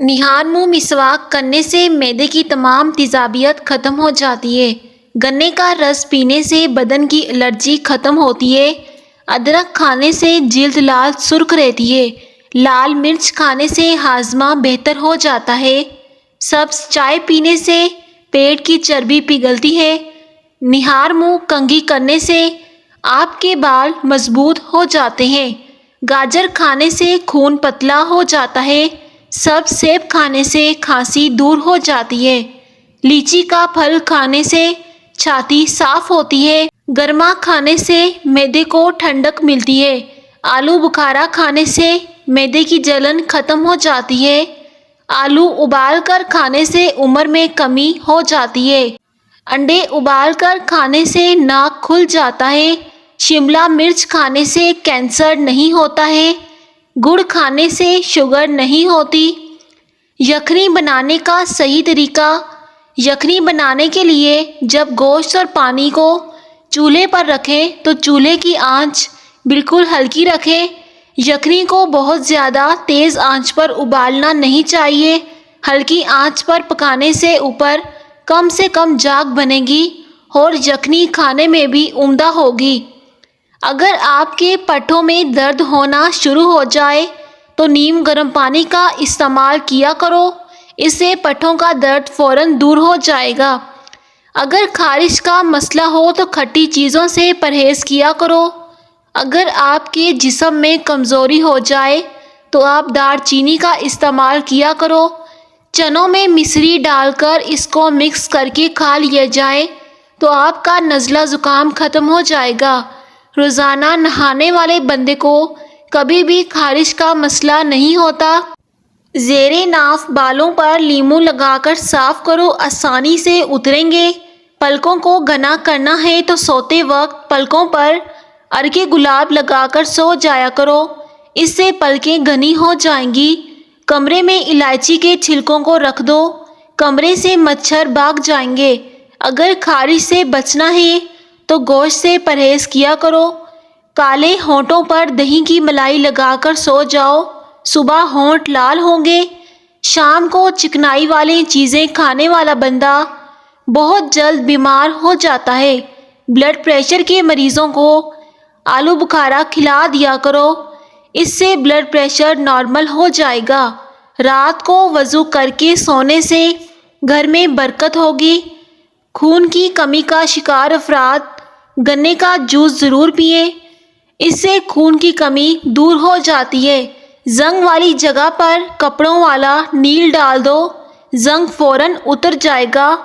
نہار منہ مسواک کرنے سے معدے کی تمام تیزابیت ختم ہو جاتی ہے۔ گنے کا رس پینے سے بدن کی الرجی ختم ہوتی ہے۔ ادرک کھانے سے جلد لال سرخ رہتی ہے۔ لال مرچ کھانے سے ہاضمہ بہتر ہو جاتا ہے۔ سبز چائے پینے سے پیٹ کی چربی پگھلتی ہے۔ نہار منہ کنگھی کرنے سے آپ کے بال مضبوط ہو جاتے ہیں۔ گاجر کھانے سے خون پتلا ہو جاتا ہے۔ سبز سیب کھانے سے کھانسی دور ہو جاتی ہے۔ لیچی کا پھل کھانے سے چھاتی صاف ہوتی ہے۔ گرما کھانے سے معدے کو ٹھنڈک ملتی ہے۔ آلو بخارا کھانے سے معدے کی جلن ختم ہو جاتی ہے۔ آلو ابال کر کھانے سے عمر میں کمی ہو جاتی ہے۔ انڈے ابال کر کھانے سے ناک کھل جاتا ہے۔ شملہ مرچ کھانے سے کینسر نہیں ہوتا ہے۔ گڑ کھانے سے شوگر نہیں ہوتی۔ یخنی بنانے کا صحیح طریقہ۔ یخنی بنانے کے لیے جب گوشت اور پانی کو چولہے پر رکھیں تو چولہے کی آنچ بالکل ہلکی رکھیں۔ یخنی کو بہت زیادہ تیز آنچ پر ابالنا نہیں چاہیے۔ ہلکی آنچ پر پکانے سے اوپر کم سے کم جاگ بنے گی اور یخنی کھانے میں بھی عمدہ ہوگی۔ اگر آپ کے پٹھوں میں درد ہونا شروع ہو جائے تو نیم گرم پانی کا استعمال کیا کرو، اس سے پٹھوں کا درد فوراً دور ہو جائے گا۔ اگر خارش کا مسئلہ ہو تو کھٹی چیزوں سے پرہیز کیا کرو۔ اگر آپ کے جسم میں کمزوری ہو جائے تو آپ دار چینی کا استعمال کیا کرو۔ چنوں میں مصری ڈال کر اس کو مکس کر کے کھا لیا جائے تو آپ کا نزلہ زکام ختم ہو جائے گا۔ روزانہ نہانے والے بندے کو کبھی بھی خارش کا مسئلہ نہیں ہوتا۔ زیر ناف بالوں پر لیموں لگا کر صاف کرو، آسانی سے اتریں گے۔ پلکوں کو گھنا کرنا ہے تو سوتے وقت پلکوں پر عرق گلاب لگا کر سو جایا کرو، اس سے پلکیں گھنی ہو جائیں گی۔ کمرے میں الائچی کے چھلکوں کو رکھ دو، کمرے سے مچھر بھاگ جائیں گے۔ اگر خارش سے بچنا ہے تو گوشت سے پرہیز کیا کرو۔ کالے ہونٹوں پر دہی کی ملائی لگا کر سو جاؤ، صبح ہونٹ لال ہوں گے۔ شام کو چکنائی والی چیزیں کھانے والا بندہ بہت جلد بیمار ہو جاتا ہے۔ بلڈ پریشر کے مریضوں کو آلو بخارا کھلا دیا کرو، اس سے بلڈ پریشر نارمل ہو جائے گا۔ رات کو وضو کر کے سونے سے گھر میں برکت ہوگی۔ خون کی کمی کا شکار افراد گنے کا جوس ضرور پئیں، اس سے خون کی کمی دور ہو جاتی ہے۔ زنگ والی جگہ پر کپڑوں والا نیل ڈال دو، زنگ فوراً اتر جائے گا۔